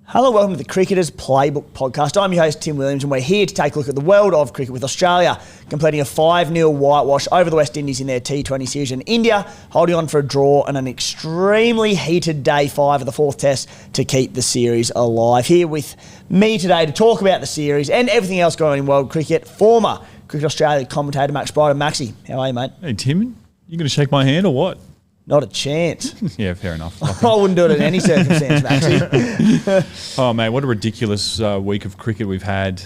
Hello, welcome to the Cricketers Playbook podcast. I'm your host, Tim Williams, and we're here to take a look at the world of cricket with Australia completing a 5-0 whitewash over the West Indies in their T20 series, and India holding on for a draw and an extremely heated day 5 of the 4th test to keep the series alive. Here with me today to talk about the series and everything else going on in world cricket, former Cricket Australia commentator Max Bryden. Maxie, how are you, mate? Hey, Tim, you going to shake my hand or what? Not a chance. Yeah, fair enough. I wouldn't do it in any circumstance, Maxie. Oh, mate, what a ridiculous week of cricket we've had.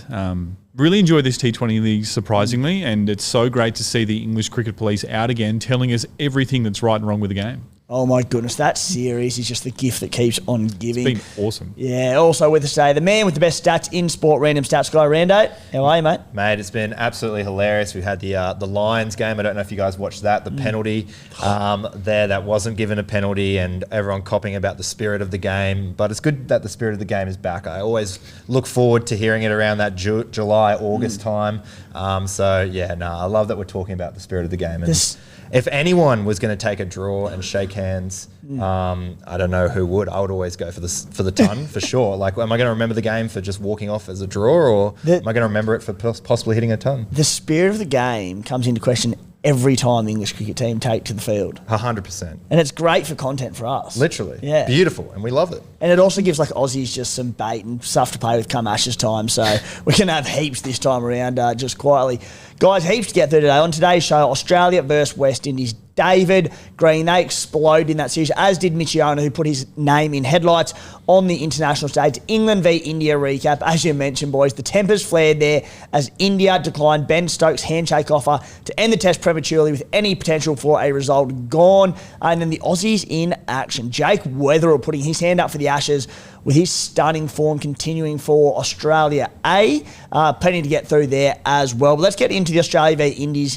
Really enjoyed this T20 league, surprisingly, and it's so great to see the English Cricket Police out again, telling us everything that's right and wrong with the game. Oh my goodness, that series is just the gift that keeps on giving. It's been awesome. Yeah, also with us today, the man with the best stats in sport, Random Stats Guy. Rando, how are you, mate? Mate, it's been absolutely hilarious. We've had the Lions game. I don't know if you guys watched that. The penalty there that wasn't given a penalty, and everyone copying about the spirit of the game. But it's good that the spirit of the game is back. I always look forward to hearing it around that July, August time. I love that we're talking about the spirit of the game. And if anyone was going to take a draw and shake hands, I don't know who would. I would always go for the ton, for sure. Like, am I going to remember the game for just walking off as a draw, or am I going to remember it for possibly hitting a ton? The spirit of the game comes into question every time the English cricket team take to the field. 100%. And it's great for content for us. Literally. Yeah. Beautiful, and we love it. And it also gives like Aussies just some bait and stuff to play with come Ashes time. So we can have heaps this time around, just quietly. Guys, heaps to get through today. On today's show, Australia versus West Indies. David Green, they exploded in that series, as did Mitch Owen, who put his name in headlights on the international stage. England v India recap. As you mentioned, boys, the tempers flared there as India declined Ben Stokes' handshake offer to end the test prematurely with any potential for a result gone. And then the Aussies in action. Jake Weatherald putting his hand up for the Ashes with his stunning form continuing for Australia A. Plenty to get through there as well. But let's get into the Australia v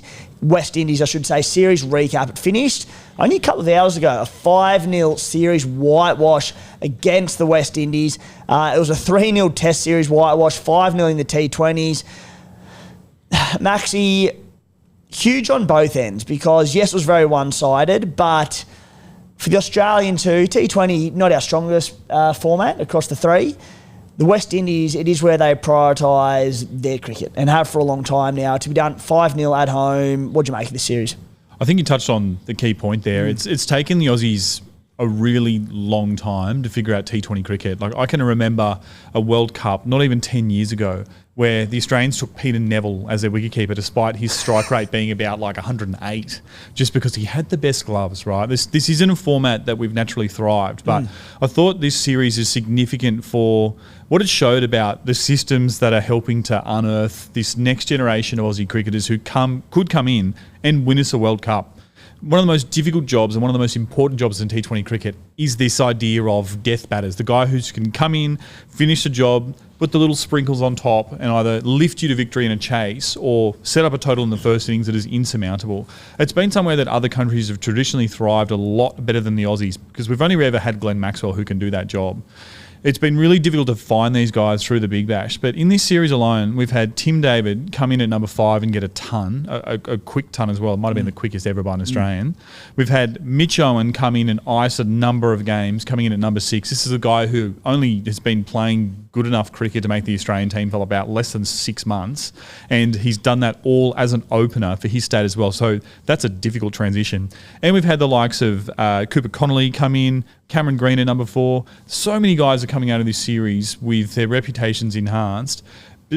West Indies, I should say, series recap. It finished only a couple of hours ago, a 5-0 series whitewash against the West Indies. It was a 3-0 test series whitewash, 5-0 in the T20s. Maxi, huge on both ends because, yes, it was very one-sided, but for the Australian too, T20, not our strongest format across the three. The West Indies, it is where they prioritise their cricket and have for a long time now. To be done 5-0 at home, what do you make of this series? I think you touched on the key point there. It's taken the Aussies a really long time to figure out T20 cricket. Like, I can remember a World Cup, not even 10 years ago, where the Australians took Peter Neville as their wicketkeeper despite his strike rate being about like 108, just because he had the best gloves, right? This isn't a format that we've naturally thrived, but I thought this series is significant for what it showed about the systems that are helping to unearth this next generation of Aussie cricketers who could come in and win us a World Cup. One of the most difficult jobs and one of the most important jobs in T20 cricket is this idea of death batters, the guy who can come in, finish the job, put the little sprinkles on top and either lift you to victory in a chase or set up a total in the first innings that is insurmountable. It's been somewhere that other countries have traditionally thrived a lot better than the Aussies because we've only ever had Glenn Maxwell who can do that job. It's been really difficult to find these guys through the Big Bash. But in this series alone, we've had Tim David come in at number 5 and get a ton, a quick ton as well. It might have been the quickest ever by an Australian. We've had Mitch Owen come in and ice a number of games, coming in at number 6. This is a guy who only has been playing good enough cricket to make the Australian team for about less than 6 months. And he's done that all as an opener for his state as well. So that's a difficult transition. And we've had the likes of Cooper Connolly come in, Cameron Green at number 4. So many guys are coming out of this series with their reputations enhanced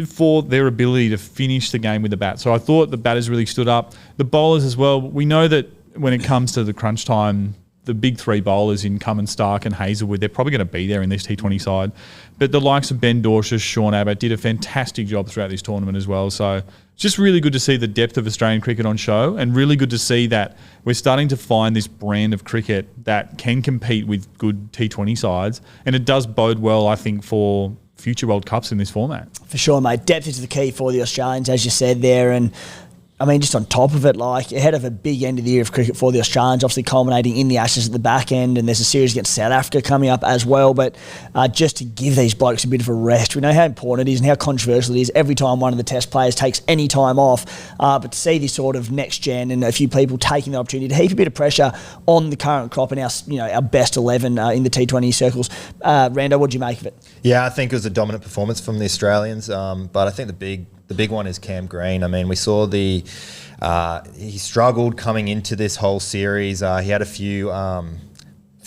for their ability to finish the game with the bat. So I thought the batters really stood up. The bowlers as well. We know that when it comes to the crunch time, the big 3 bowlers in Cummins, Stark and Hazelwood, they're probably going to be there in this T20 side. But the likes of Ben Dorshus, Sean Abbott did a fantastic job throughout this tournament as well. So it's just really good to see the depth of Australian cricket on show and really good to see that we're starting to find this brand of cricket that can compete with good T20 sides. And it does bode well, I think, for future World Cups in this format. For sure, mate. Depth is the key for the Australians, as you said there. And I mean, just on top of it, like ahead of a big end of the year of cricket for the Australians, obviously culminating in the Ashes at the back end, and there's a series against South Africa coming up as well. But just to give these blokes a bit of a rest, we know how important it is and how controversial it is every time one of the Test players takes any time off. But to see this sort of next gen and a few people taking the opportunity to heap a bit of pressure on the current crop and our best 11 in the T20 circles, Rando, what do you make of it? Yeah, I think it was a dominant performance from the Australians, but I think the big one is Cam Green. I mean, we saw he struggled coming into this whole series. He had a few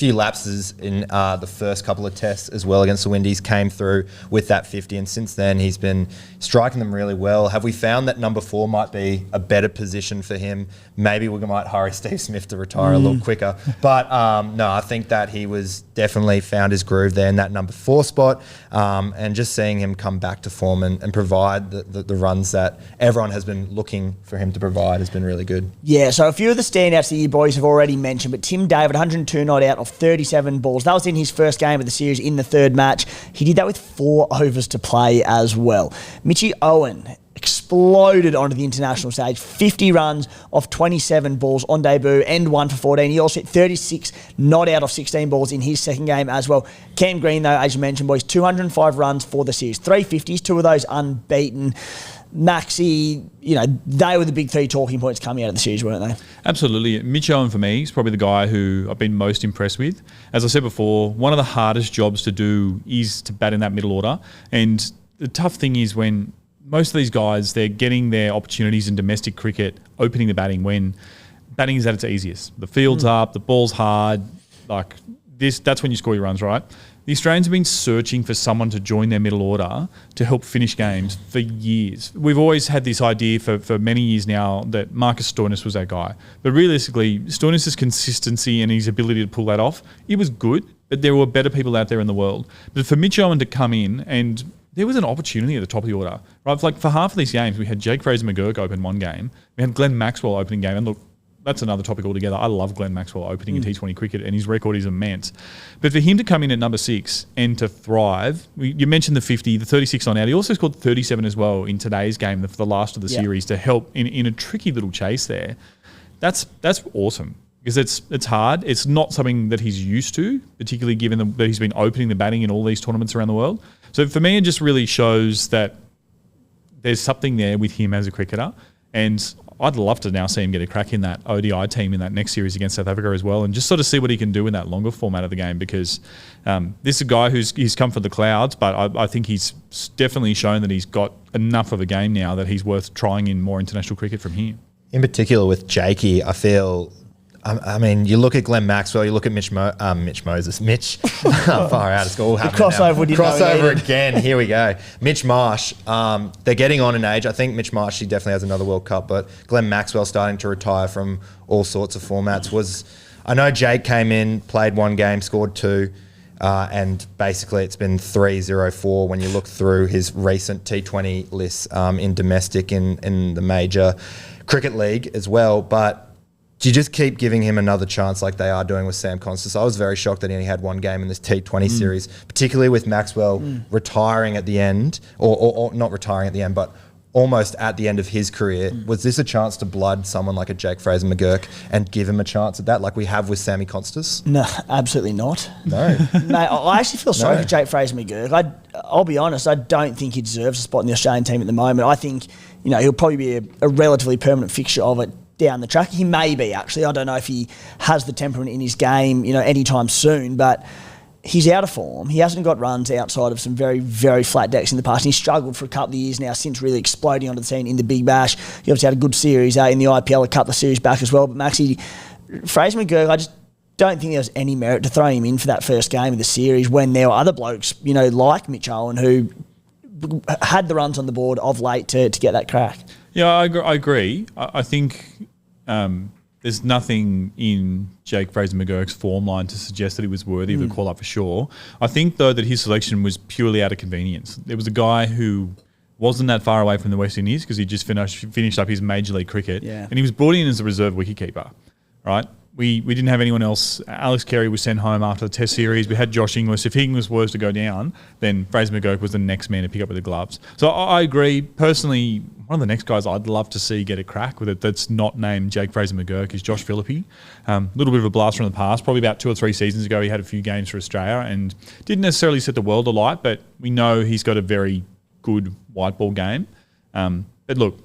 lapses in the first couple of tests as well against the Windies, came through with that 50, and since then he's been striking them really well. Have we found that number 4 might be a better position for him? Maybe we might hurry Steve Smith to retire a little quicker. But no, I think that he was definitely found his groove there in that number 4 spot, and just seeing him come back to form and provide the runs that everyone has been looking for him to provide has been really good. Yeah, so a few of the standouts that you boys have already mentioned, but Tim David, 102 not out of 37 balls. That was in his first game of the series in the third match. He did that with 4 overs to play as well. Mitchy Owen exploded onto the international stage, 50 runs off 27 balls on debut and 1 for 14. He also hit 36 not out of 16 balls in his second game as well. Cam Green, though, as you mentioned, boys, 205 runs for the series, 350s, 2 of those unbeaten. Maxi, they were the big 3 talking points coming out of the series, weren't they? Absolutely. Mitch Owen for me is probably the guy who I've been most impressed with. As I said before, one of the hardest jobs to do is to bat in that middle order. And the tough thing is when most of these guys, they're getting their opportunities in domestic cricket, opening the batting when batting is at its easiest. The field's up, the ball's hard, like this. That's when you score your runs, right? The Australians have been searching for someone to join their middle order to help finish games for years. We've always had this idea for many years now that Marcus Stoinis was that guy. But realistically, Stoinis' consistency and his ability to pull that off, it was good, but there were better people out there in the world. But for Mitch Owen to come in, and there was an opportunity at the top of the order. Right? Like for half of these games, we had Jake Fraser-McGurk open one game. We had Glenn Maxwell opening game. And look, that's another topic altogether. I love Glenn Maxwell opening in T20 cricket, and his record is immense. But for him to come in at number 6 and to thrive, you mentioned the 50, the 36 on out. He also scored 37 as well in today's game, for the last of the series, to help in a tricky little chase there. That's awesome because it's hard. It's not something that he's used to, particularly given that he's been opening the batting in all these tournaments around the world. So for me, it just really shows that there's something there with him as a cricketer, and I'd love to now see him get a crack in that ODI team in that next series against South Africa as well, and just sort of see what he can do in that longer format of the game, because this is a guy he's come for the clouds, but I think he's definitely shown that he's got enough of a game now that he's worth trying in more international cricket from here. In particular with Jakey, I feel... I mean, you look at Glenn Maxwell, you look at Mitch, far out. It's all happening crossover again. Here we go. Mitch Marsh. They're getting on in age. I think Mitch Marsh, he definitely has another World Cup, but Glenn Maxwell starting to retire from all sorts of formats. I know Jake came in, played 1 game, scored 2, and basically it's been 3-0-4 when you look through his recent T20 lists in domestic in the major cricket league as well. But do you just keep giving him another chance like they are doing with Sam Constant? I was very shocked that he only had 1 game in this T20 series, particularly with Maxwell retiring at the end, or not retiring at the end, but almost at the end of his career. Was this a chance to blood someone like a Jake Fraser-McGurk and give him a chance at that, like we have with Sammy Constant? No, absolutely not. No. Mate, I actually feel sorry for Jake Fraser-McGurk. I'll be honest, I don't think he deserves a spot in the Australian team at the moment. I think he'll probably be a relatively permanent fixture of it down the track. He may be, actually. I don't know if he has the temperament in his game, anytime soon, but he's out of form. He hasn't got runs outside of some very, very flat decks in the past. And he's struggled for a couple of years now since really exploding onto the scene in the Big Bash. He obviously had a good series in the IPL, a couple of series back as well. But Maxie, Fraser-McGurk, I just don't think there's any merit to throw him in for that first game of the series when there were other blokes, like Mitch Owen, who had the runs on the board of late to get that crack. Yeah, I agree. I think there's nothing in Jake Fraser-McGurk's form line to suggest that he was worthy of the call-up for sure. I think, though, that his selection was purely out of convenience. There was a guy who wasn't that far away from the West Indies because he just finished up his Major League Cricket, and he was brought in as a reserve wicketkeeper, right? we didn't have anyone else. Alex Carey was sent home after the Test series. We had Josh Inglis. If Inglis was to go down, then Fraser McGurk was the next man to pick up with the gloves. So I agree. Personally, one of the next guys I'd love to see get a crack with it that's not named Jake Fraser McGurk is Josh Phillippe. Little bit of a blast from the past. Probably about 2 or 3 seasons ago, he had a few games for Australia and didn't necessarily set the world alight, but we know he's got a very good white ball game. But look,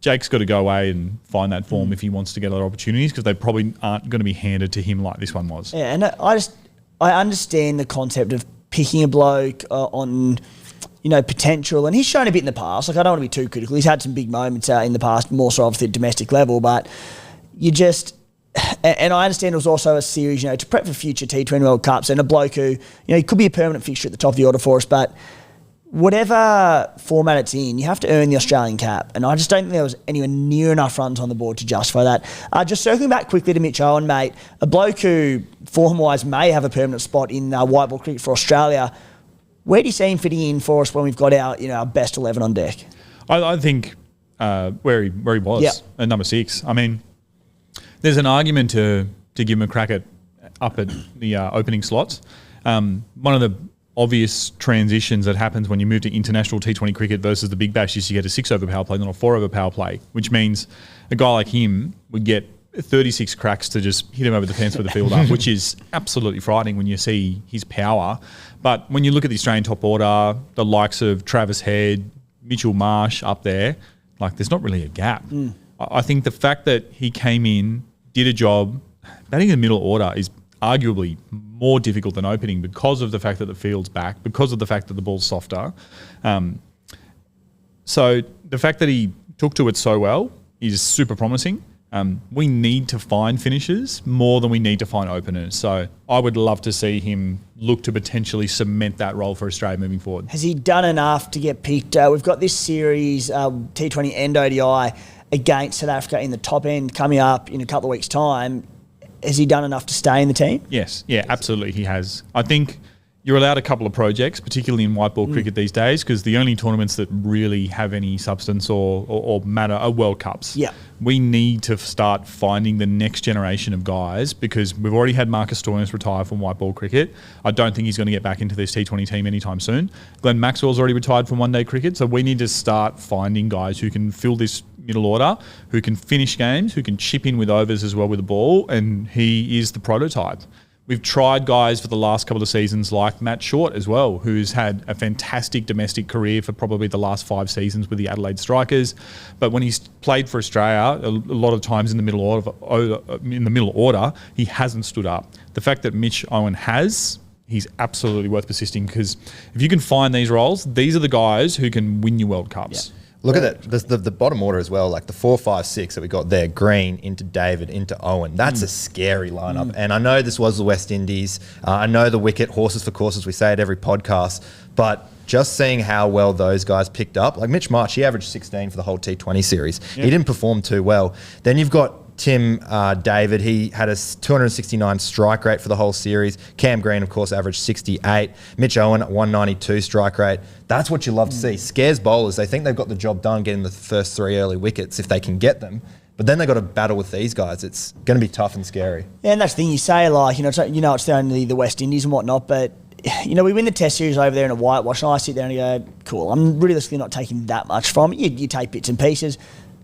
Jake's got to go away and find that form if he wants to get other opportunities, because they probably aren't going to be handed to him like this one was. Yeah, and I understand the concept of picking a bloke on, potential, and he's shown a bit in the past. Like, I don't want to be too critical. He's had some big moments in the past, more so obviously at domestic level, but you just... And I understand it was also a series, to prep for future T20 World Cups, and a bloke who, he could be a permanent fixture at the top of the order for us, but whatever format it's in, you have to earn the Australian cap. And I just don't think there was anywhere near enough runs on the board to justify that. Just circling back quickly to Mitch Owen, mate, a bloke who, form-wise, may have a permanent spot in white ball cricket for Australia. Where do you see him fitting in for us when we've got our best 11 on deck? I think where he was at number 6. I mean, there's an argument to give him a crack up at the opening slots. One of the obvious transitions that happens when you move to international T20 cricket versus the Big Bash is you get a 6-over power play, not a 4-over power play, which means a guy like him would get 36 cracks to just hit him over the fence with the fielder, which is absolutely frightening when you see his power. But when you look at the Australian top order, the likes of Travis Head, Mitchell Marsh up there, like, there's not really a gap. I think the fact that he came in, did a job, batting in the middle order is arguably more difficult than opening because of the fact that the field's back, because of the fact that the ball's softer. So the fact that he took to it so well is super promising. We need to find finishers more than we need to find openers. So I would love to see him look to potentially cement that role for Australia moving forward. Has he done enough to get picked? We've got this series, T20 and ODI, against South Africa in the top end coming up in a couple of weeks' time. Has he done enough to stay in the team? Yes. Yeah, absolutely he has. I think you're allowed a couple of projects, particularly in white ball cricket these days, because the only tournaments that really have any substance or matter are World Cups. Yeah. We need to start finding the next generation of guys, because we've already had Marcus Stoinis retire from white ball cricket. I don't think he's going to get back into this T20 team anytime soon. Glenn Maxwell's already retired from one-day cricket, so we need to start finding guys who can fill this middle order, who can finish games, who can chip in with overs as well with the ball, and he is the prototype. We've tried guys for the last couple of seasons like Matt Short as well, who's had a fantastic domestic career for probably the last 5 seasons with the Adelaide Strikers. But when he's played for Australia, a lot of times in the middle order, he hasn't stood up. The fact that Mitch Owen has, he's absolutely worth persisting, because if you can find these roles, these are the guys who can win you World Cups. Yeah. Look at it, the bottom order as well, like the 4, 5, 6 that we got there, Green into David, into Owen. That's a scary lineup. And I know this was the West Indies. I know the wicket, horses for courses, we say it every podcast. But just seeing how well those guys picked up, like Mitch Marsh, he averaged 16 for the whole T20 series. Yeah. He didn't perform too well. Then you've got Tim David, he had a 269 strike rate for the whole series. Cam Green, of course, averaged 68. Mitch Owen, 192 strike rate. That's what you love to see. Scares bowlers. They think they've got the job done getting the first 3 early wickets if they can get them. But then they've got to battle with these guys. It's going to be tough and scary. Yeah, and that's the thing you say, like, it's only the West Indies and whatnot, but we win the Test series over there in a whitewash, and I sit there and go, cool, I'm realistically not taking that much from it. You take bits and pieces.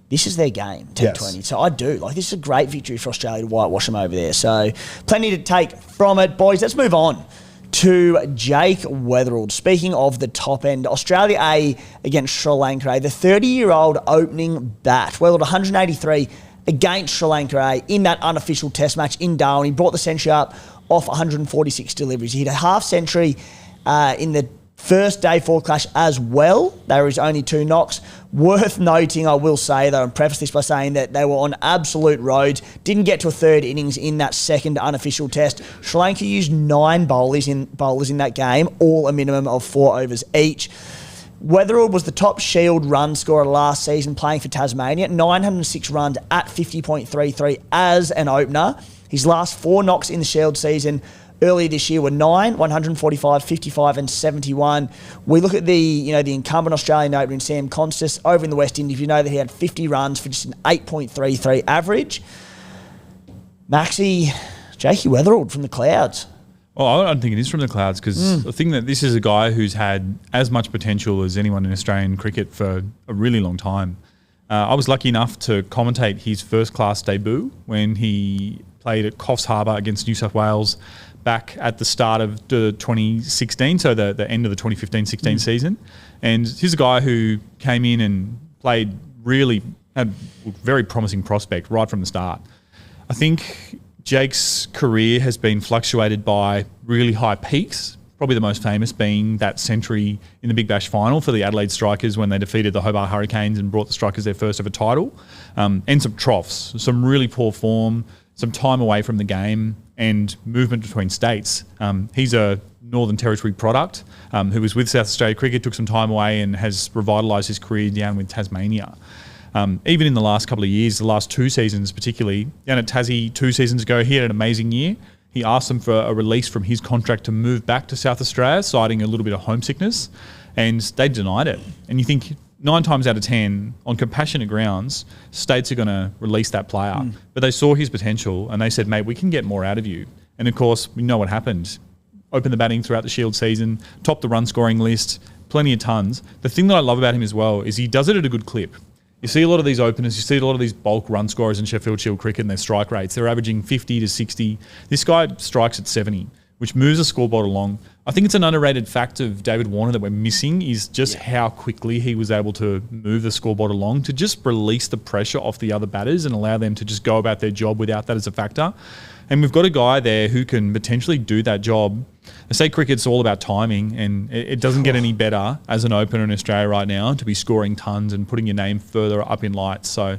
This is their game, T20. Yes. So I do. This is a great victory for Australia to whitewash them over there. So plenty to take from it. Boys, let's move on to Jake Weatherald. Speaking of the top end, Australia A against Sri Lanka A. The 30-year-old opening bat. Weatherald 183 against Sri Lanka A in that unofficial test match in Darwin. He brought the century up off 146 deliveries. He hit a half century in the first day 4 clash as well. There was only 2 knocks. Worth noting, I will say, though, and preface this by saying that they were on absolute roads. Didn't get to a third innings in that second unofficial test. Sri Lanka used 9 bowlers in that game, all a minimum of 4 overs each. Weatherald was the top Shield run scorer last season playing for Tasmania. 906 runs at 50.33 as an opener. His last 4 knocks in the Shield season earlier this year were 9, 145, 55 and 71. We look at the incumbent Australian opener in Sam Constas over in the West Indies. You know that he had 50 runs for just an 8.33 average. Maxie, Jakey Weatherald from the Clouds. Well, I don't think it is from the Clouds because I think that this is a guy who's had as much potential as anyone in Australian cricket for a really long time. I was lucky enough to commentate his first-class debut when he played at Coffs Harbour against New South Wales back at the start of the 2016, so the end of the 2015-16 season. And he's a guy who came in and played had a very promising prospect right from the start. I think Jake's career has been fluctuated by really high peaks, probably the most famous being that century in the Big Bash final for the Adelaide Strikers when they defeated the Hobart Hurricanes and brought the Strikers their first ever title, and some troughs, some really poor form, some time away from the game and movement between states. He's a Northern Territory product who was with South Australia Cricket, took some time away and has revitalised his career down with Tasmania. Even in the last couple of years, the last 2 seasons particularly, down at Tassie 2 seasons ago, he had an amazing year. He asked them for a release from his contract to move back to South Australia, citing a little bit of homesickness, and they denied it. And you think 9 times out of 10, on compassionate grounds, states are going to release that player. But they saw his potential and they said, mate, we can get more out of you. And of course, we know what happened. Opened the batting throughout the Shield season, topped the run scoring list, plenty of tons. The thing that I love about him as well is he does it at a good clip. You see a lot of these openers, you see a lot of these bulk run scorers in Sheffield Shield cricket and their strike rates. They're averaging 50 to 60. This guy strikes at 70, which moves the scoreboard along. I think it's an underrated fact of David Warner that we're missing is just how quickly he was able to move the scoreboard along to just release the pressure off the other batters and allow them to just go about their job without that as a factor. And we've got a guy there who can potentially do that job. I say cricket's all about timing, and it doesn't get any better as an opener in Australia right now to be scoring tons and putting your name further up in lights. So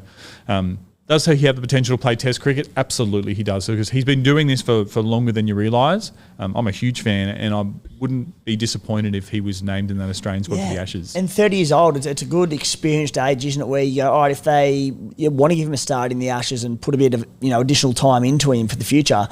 does he have the potential to play Test cricket? Absolutely he does, because he's been doing this for longer than you realise. I'm a huge fan, and I wouldn't be disappointed if he was named in that Australian squad for the Ashes. And 30 years old, it's a good experienced age, isn't it, where you go, all right, if they want to give him a start in the Ashes and put a bit of additional time into him for the future.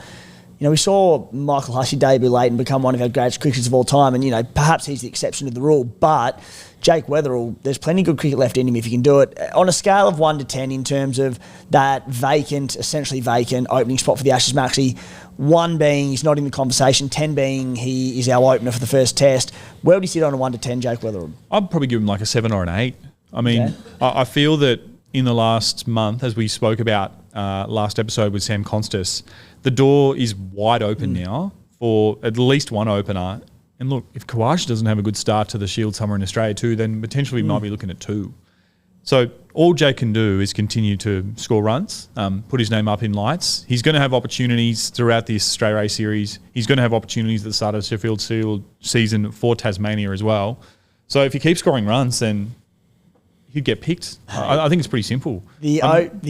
We saw Michael Hussey debut late and become one of our greatest cricketers of all time, and perhaps he's the exception to the rule, but Jake Weatherald, there's plenty of good cricket left in him if he can do it. On a scale of 1 to 10 in terms of that essentially vacant opening spot for the Ashes, Maxi, 1 being he's not in the conversation, 10 being he is our opener for the first test. Where would you sit on a 1 to 10, Jake Weatherald? I'd probably give him like a 7 or an 8. I mean, I feel that in the last month, as we spoke about last episode with Sam Constas, the door is wide open now for at least one opener. And look, if Kawash doesn't have a good start to the Shield somewhere in Australia too, then potentially we might be looking at 2. So all Jake can do is continue to score runs, put his name up in lights. He's going to have opportunities throughout this Australia series. He's going to have opportunities at the start of the Sheffield Shield season for Tasmania as well. So if he keeps scoring runs, then he'd get picked. I think it's pretty simple. The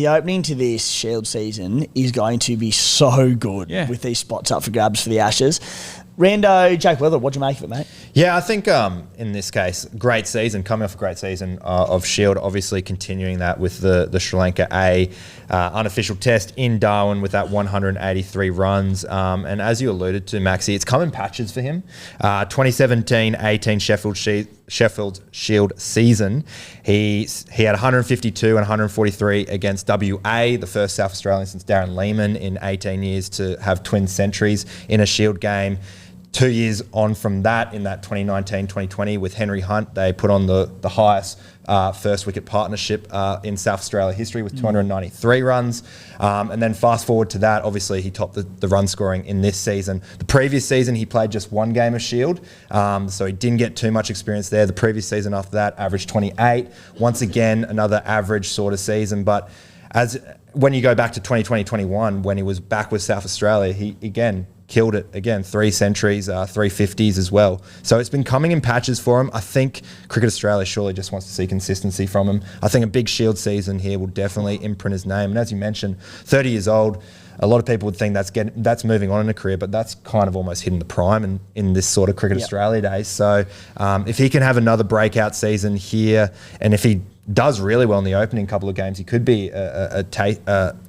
opening to this Shield season is going to be so good with these spots up for grabs for the Ashes. Rando, Jake Weatherald, what'd you make of it, mate? Yeah, I think in this case, great season, coming off a great season of Shield, obviously continuing that with the Sri Lanka A unofficial test in Darwin with that 183 runs. And as you alluded to, Maxi, it's come in patches for him. 2017-18 Sheffield Shield season, he had 152 and 143 against WA, the first South Australian since Darren Lehmann in 18 years to have twin centuries in a Shield game. 2 years on from that, in that 2019-2020 with Henry Hunt, they put on the highest first wicket partnership in South Australia history with 293 runs. And then fast forward to that, obviously he topped the run scoring in this season. The previous season he played just 1 game of Shield, so he didn't get too much experience there. The previous season after that averaged 28. Once again, another average sort of season, but when you go back to 2020-21, when he was back with South Australia, he again killed it again, 3 centuries, 350s as well. So it's been coming in patches for him. I think Cricket Australia surely just wants to see consistency from him. I think a big Shield season here will definitely imprint his name. And as you mentioned, 30 years old, a lot of people would think that's moving on in a career, but that's kind of almost hitting the prime in this sort of Cricket Australia days. So if he can have another breakout season here, and if he does really well in the opening couple of games, he could be a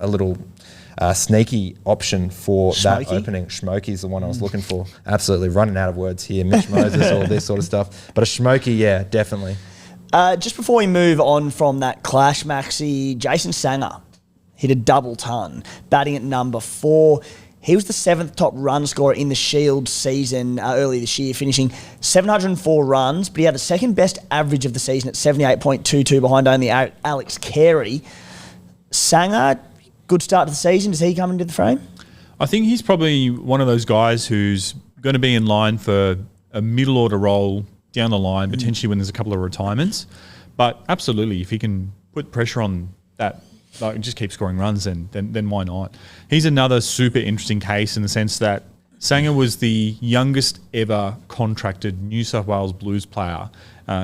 little sneaky option for that opening. Schmokey is the one I was looking for. Absolutely running out of words here. Mitch Moses, all this sort of stuff. But a Schmokey, yeah, definitely. Just before we move on from that clash, Maxi, Jason Sanger hit a double ton, batting at number 4. He was the 7th top run scorer in the Shield season early this year, finishing 704 runs, but he had the second best average of the season at 78.22 behind only Alex Carey. Sanger, good start to the season. Does he come into the frame? I think he's probably one of those guys who's going to be in line for a middle order role down the line, potentially when there's a couple of retirements. But absolutely, if he can put pressure on that, like, just keep scoring runs, then why not? He's another super interesting case in the sense that Sanger was the youngest ever contracted New South Wales Blues player.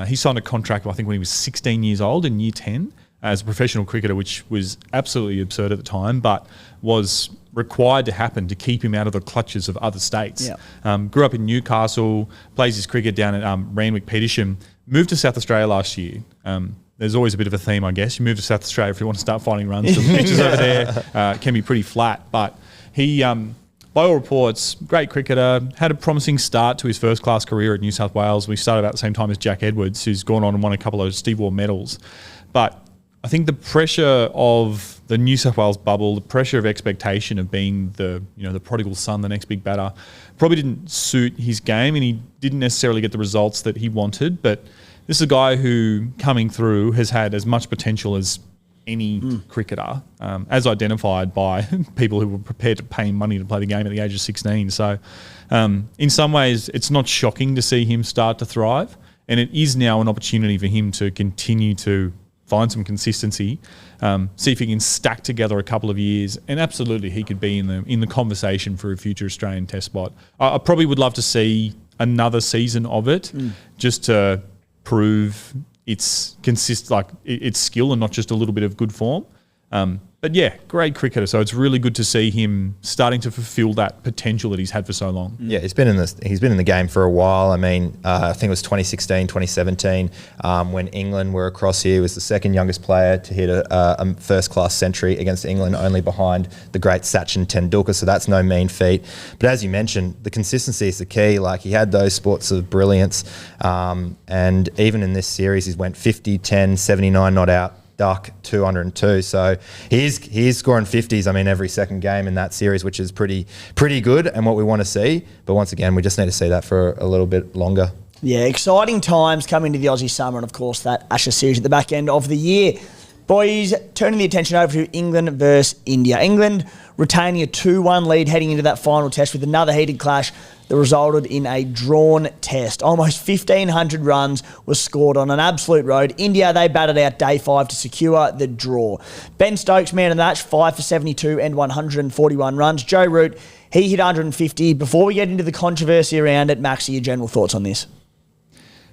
He signed a contract, I think, when he was 16 years old in year 10 as a professional cricketer, which was absolutely absurd at the time, but was required to happen to keep him out of the clutches of other states. Yeah. Grew up in Newcastle, plays his cricket down at Randwick Petersham, moved to South Australia last year. There's always a bit of a theme, I guess. You move to South Australia if you want to start finding runs. The pitches over there can be pretty flat. But he, by all reports, great cricketer, had a promising start to his first-class career at New South Wales. We started about the same time as Jack Edwards, who's gone on and won a couple of Steve Waugh medals. But I think the pressure of the New South Wales bubble, the pressure of expectation of being the prodigal son, the next big batter, probably didn't suit his game, and he didn't necessarily get the results that he wanted. But this is a guy who, coming through, has had as much potential as any cricketer, as identified by people who were prepared to pay him money to play the game at the age of 16. So in some ways, it's not shocking to see him start to thrive, and it is now an opportunity for him to continue to find some consistency, see if he can stack together a couple of years, and absolutely he could be in the conversation for a future Australian Test spot. I probably would love to see another season of it, just to prove its skill and not just a little bit of good form. But yeah, great cricketer. So it's really good to see him starting to fulfil that potential that he's had for so long. Yeah, he's been in the game for a while. I mean, I think it was 2016, 2017 when England were across here. He was the second youngest player to hit a first-class century against England, only behind the great Sachin Tendulkar. So that's no mean feat. But as you mentioned, the consistency is the key. Like, he had those sports of brilliance, and even in this series, he's went 50, 10, 79 not out, duck, 202. So he's scoring 50s, every second game in that series, which is pretty good and what we want to see. But once again, we just need to see that for a little bit longer. Yeah, exciting times coming to the Aussie summer, and of course that Ashes series at the back end of the year. Boys, turning the attention over to England versus India. England retaining a 2-1 lead heading into that final test with another heated clash that resulted in a drawn test. Almost 1,500 runs were scored on an absolute road. India, they batted out day 5 to secure the draw. Ben Stokes, man of the match, 5 for 72 and 141 runs. Joe Root, he hit 150. Before we get into the controversy around it, Maxie, your general thoughts on this?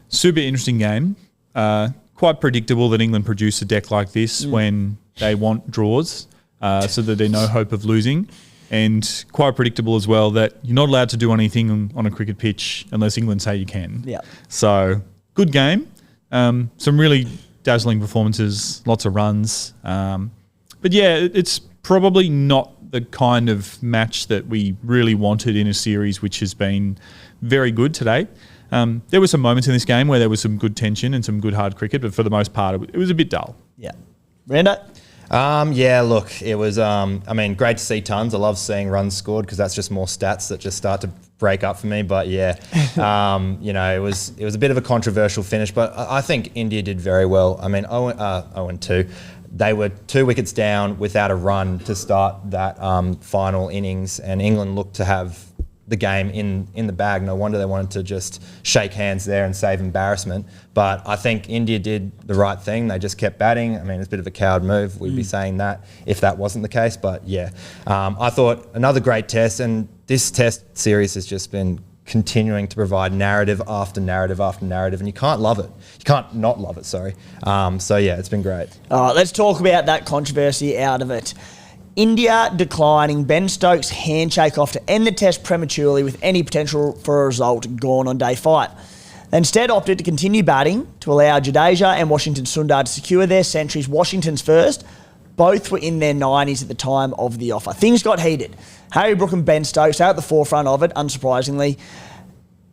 Super interesting game. Quite predictable that England produce a deck like this when they want draws, so that there's no hope of losing. And quite predictable as well that you're not allowed to do anything on a cricket pitch unless England say you can. Yeah. So, good game. Some really dazzling performances, lots of runs. But yeah, it's probably not the kind of match that we really wanted in a series which has been very good today. There were some moments in this game where there was some good tension and some good hard cricket, but for the most part, it was a bit dull. Yeah. Rando? Yeah, look, it was, great to see tons. I love seeing runs scored because that's just more stats that just start to break up for me. But yeah, it was a bit of a controversial finish, but I think India did very well. 0-2. They were 2 wickets down without a run to start that final innings, and England looked to have the game in the bag. No wonder they wanted to just shake hands there and save embarrassment. But I think India did the right thing. They just kept batting. It's a bit of a coward move. We'd be saying that if that wasn't the case. But yeah, I thought another great test, and this test series has just been continuing to provide narrative after narrative after narrative, and you can't love it. You can't not love it, sorry. So yeah, it's been great. All right, let's talk about that controversy out of it. India declining Ben Stokes' handshake off to end the test prematurely with any potential for a result gone on day 5. They instead opted to continue batting to allow Jadeja and Washington Sundar to secure their centuries. Washington's first. Both were in their 90s at the time of the offer. Things got heated. Harry Brook and Ben Stokes are at the forefront of it, unsurprisingly.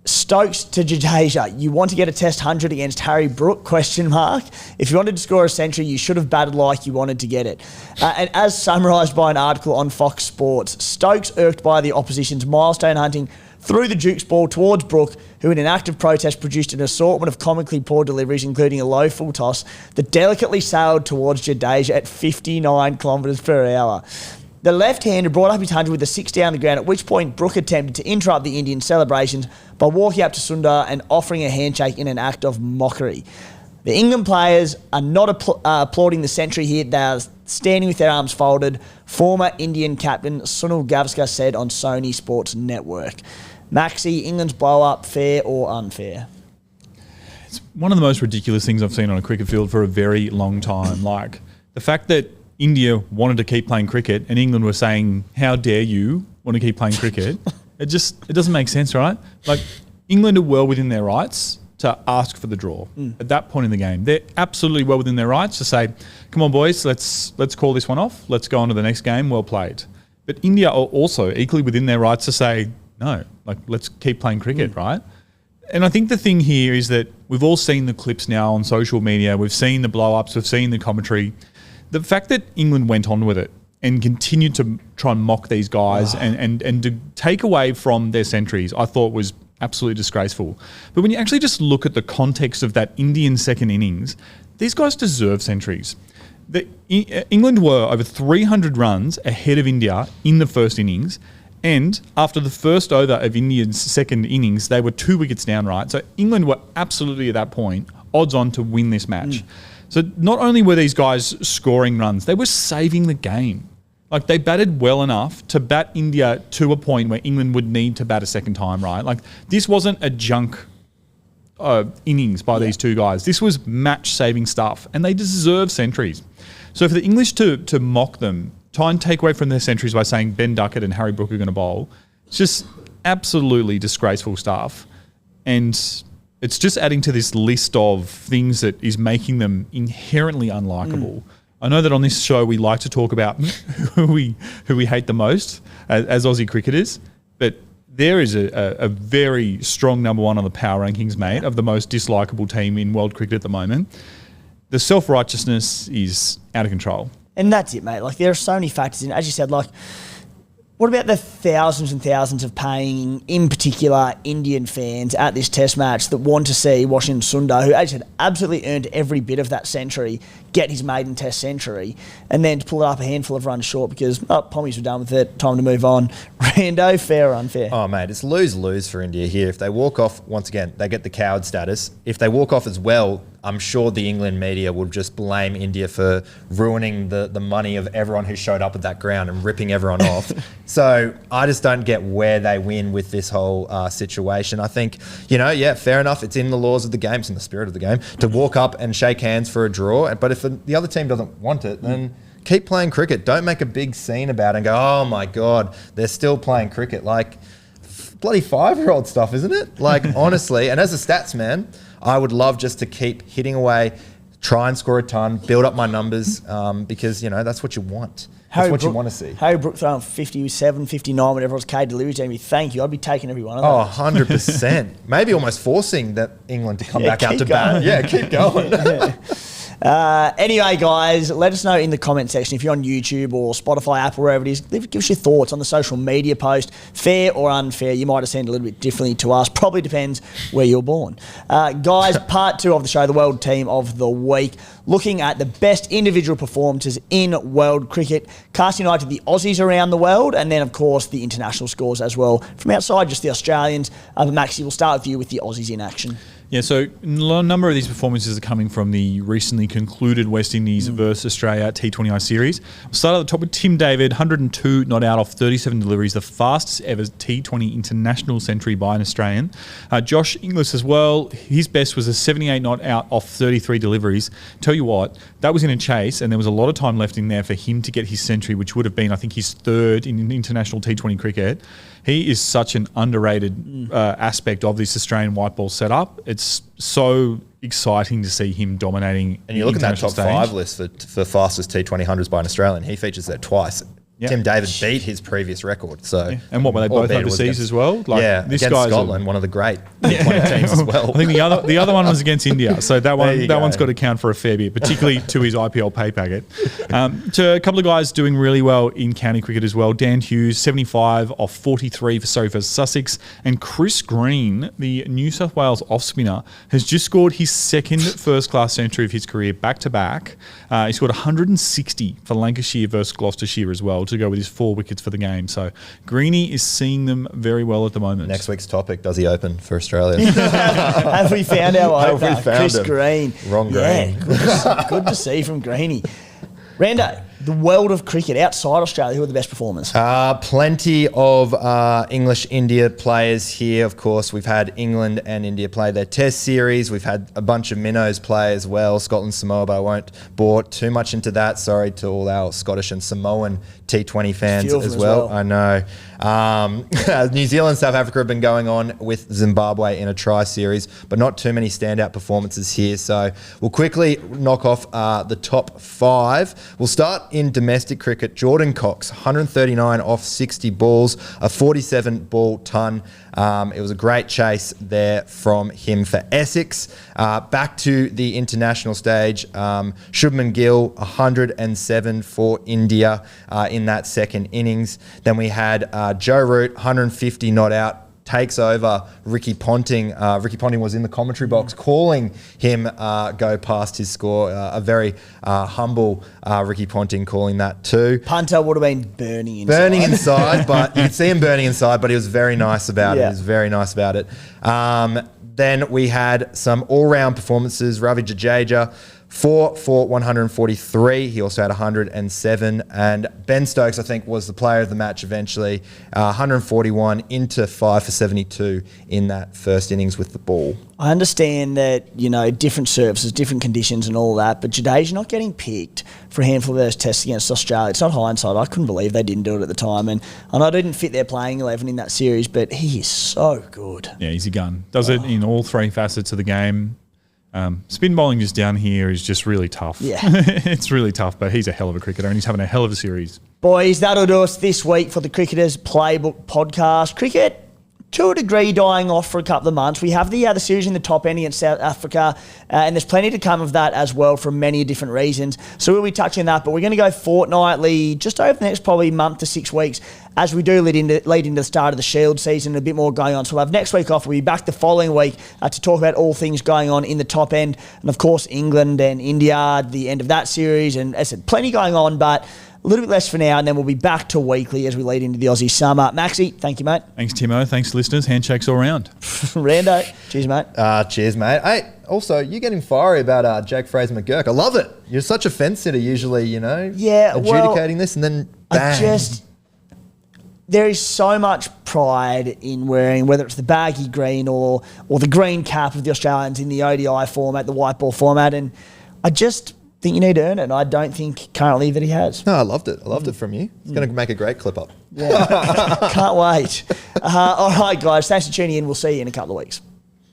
Stokes to Jadeja. You want to get a test 100 against Harry Brook? If you wanted to score a century, you should have batted like you wanted to get it. And as summarised by an article on Fox Sports, Stokes, irked by the opposition's milestone hunting, threw the Duke's ball towards Brook, who in an act of protest produced an assortment of comically poor deliveries, including a low full toss that delicately sailed towards Jadeja at 59 kilometres per hour. The left-hander brought up his 100 with a 6 down the ground, at which point Brook attempted to interrupt the Indian celebrations by walking up to Sundar and offering a handshake in an act of mockery. The England players are not applauding the century here. They are standing with their arms folded, former Indian captain Sunil Gavaskar said on Sony Sports Network. Maxi, England's blow-up, fair or unfair? It's one of the most ridiculous things I've seen on a cricket field for a very long time. Like, the fact that India wanted to keep playing cricket and England were saying, how dare you want to keep playing cricket? It doesn't make sense, right? Like, England are well within their rights to ask for the draw at that point in the game. They're absolutely well within their rights to say, come on, boys, let's call this one off. Let's go on to the next game. Well played. But India are also equally within their rights to say, no, like, let's keep playing cricket, right? And I think the thing here is that we've all seen the clips now on social media. We've seen the blow-ups. We've seen the commentary. The fact that England went on with it and continued to try and mock these guys and to take away from their centuries, I thought was absolutely disgraceful. But when you actually just look at the context of that Indian second innings, these guys deserve centuries. England were over 300 runs ahead of India in the first innings, and after the first over of India's second innings, they were 2 wickets down, right? So England were absolutely at that point odds on to win this match. So not only were these guys scoring runs, they were saving the game. Like, they batted well enough to bat India to a point where England would need to bat a second time, right? Like, this wasn't a junk innings by these two guys. This was match-saving stuff, and they deserve centuries. So for the English to mock them, try and take away from their centuries by saying Ben Duckett and Harry Brook are going to bowl, it's just absolutely disgraceful stuff. And it's just adding to this list of things that is making them inherently unlikable. I know that on this show we like to talk about who we hate the most as Aussie cricketers, but there is a very strong number one on the power rankings, mate, of the most dislikable team in world cricket at the moment. The self-righteousness is out of control. And that's it, mate. Like, there are so many factors in it. As you said, like, what about the thousands and thousands of paying, in particular, Indian fans at this test match that want to see Washington Sundar, who, as you said, absolutely earned every bit of that century, get his maiden test century, and then to pull it up a handful of runs short because, Pommies were done with it, time to move on. Rando, fair or unfair? Oh, mate, it's lose-lose for India here. If they walk off, once again, they get the coward status. If they walk off as well, I'm sure the England media will just blame India for ruining the money of everyone who showed up at that ground and ripping everyone off. So I just don't get where they win with this whole situation. I think, fair enough. It's in the laws of the game. It's in the spirit of the game to walk up and shake hands for a draw. But if the other team doesn't want it, then keep playing cricket. Don't make a big scene about it and go, oh my God, they're still playing cricket. Like, bloody 5-year-old stuff, isn't it? Like, honestly, and as a stats man, I would love just to keep hitting away, try and score a ton, build up my numbers, because, that's what you want. That's what you want to see. Harry Brook throwing 57, 59 whenever it was K delivery to me. Thank you. I'd be taking every one of those. Oh, 100%. Maybe almost forcing that England to come back out to bat. Yeah, keep going. Anyway, guys, let us know in the comment section if you're on YouTube or Spotify, Apple, wherever it is. Give us your thoughts on the social media post. Fair or unfair? You might have seen it a little bit differently to us. Probably depends where you're born. Guys, part 2 of the show, the World Team of the Week, looking at the best individual performances in world cricket, casting eye to the Aussies around the world, and then, of course, the international scores as well from outside just the Australians. But Maxi, we'll start with you with the Aussies in action. Yeah, so a number of these performances are coming from the recently concluded West Indies versus Australia T20I series. We'll start at the top with Tim David, 102 not out off 37 deliveries, the fastest ever T20 international century by an Australian. Josh Inglis as well, his best was a 78 not out off 33 deliveries. Tell you what, that was in a chase and there was a lot of time left in there for him to get his century, which would have been, I think, his third in international T20 cricket. He is such an underrated aspect of this Australian white ball setup. It's so exciting to see him dominating. And you look at that top stage. 5 list for fastest T20 hundreds by an Australian. He features there twice. Yeah. Tim David beat his previous record. So, And what were they both albeit it was overseas as well? Like, this this against guy's Scotland, one of the great T20 teams as well. I think the other one was against India, so that one's go. got to count for a fair bit, particularly to his IPL pay packet. To a couple of guys doing really well in county cricket as well. Dan Hughes, 75 off 43 for Sussex, and Chris Green, the New South Wales off spinner, has just scored his second first-class century of his career back to back. He scored 160 for Lancashire versus Gloucestershire as well to go with his 4 wickets for the game. So Greenie is seeing them very well at the moment. Next week's topic, does he open for Australia? Have we found our Have we opener? found Chris him? Green. Wrong Green. Good to see from Greenie. Rando, the world of cricket outside Australia, who are the best performers? Plenty of English-India players here, of course. We've had England and India play their test series. We've had a bunch of minnows play as well, Scotland, Samoa, but I won't bore too much into that. Sorry to all our Scottish and Samoan T20 fans as well. I know. New Zealand, South Africa have been going on with Zimbabwe in a tri-series, but not too many standout performances here. So we'll quickly knock off the top 5. We'll start in domestic cricket. Jordan Cox, 139 off 60 balls, a 47 ball ton. It was a great chase there from him for Essex. Back to the international stage, Shubman Gill, 107 for India in that second innings. Then we had Joe Root, 150 not out. Takes over Ricky Ponting. Ricky Ponting was in the commentary box calling him go past his score. A very humble Ricky Ponting calling that too. Punter would have been burning inside. Burning inside, but you could see him burning inside, but he was very nice about it. He was very nice about it. Then we had some all-round performances. Ravi Jadeja, 4 for 143. He also had 107. And Ben Stokes, I think, was the player of the match eventually. 141 into 5 for 72 in that first innings with the ball. I understand that, different surfaces, different conditions and all that, but Jadeja not getting picked for a handful of those tests against Australia. It's not hindsight. I couldn't believe they didn't do it at the time. And I know I didn't fit their playing 11 in that series, but he is so good. Yeah, he's a gun. Does it in all 3 facets of the game. Spin bowling just down here is just really tough. Yeah. It's really tough, but he's a hell of a cricketer and he's having a hell of a series. Boys, that'll do us this week for the Cricketers Playbook podcast. Cricket, to a degree, dying off for a couple of months. We have the series in the top end against South Africa, and there's plenty to come of that as well for many different reasons. So we'll be touching on that, but we're going to go fortnightly, just over the next probably month to 6 weeks, as we do lead into the start of the Shield season, a bit more going on. So we'll have next week off. We'll be back the following week to talk about all things going on in the top end. And of course, England and India, the end of that series. And as I said, plenty going on, but a little bit less for now, and then we'll be back to weekly as we lead into the Aussie summer. Maxie, thank you, mate. Thanks, Timo. Thanks, listeners. Handshakes all round. Rando, cheers, mate. Cheers, mate. Hey, also, you're getting fiery about Jake Fraser McGurk. I love it. You're such a fence sitter usually, adjudicating this and then bang. There is so much pride in wearing, whether it's the baggy green or the green cap of the Australians in the ODI format, the white ball format, and I just think you need to earn it, and I don't think currently that he has. No, I loved it. I loved it from you. It's going to make a great clip up. Yeah, can't wait. All right, guys, thanks for tuning in. We'll see you in a couple of weeks.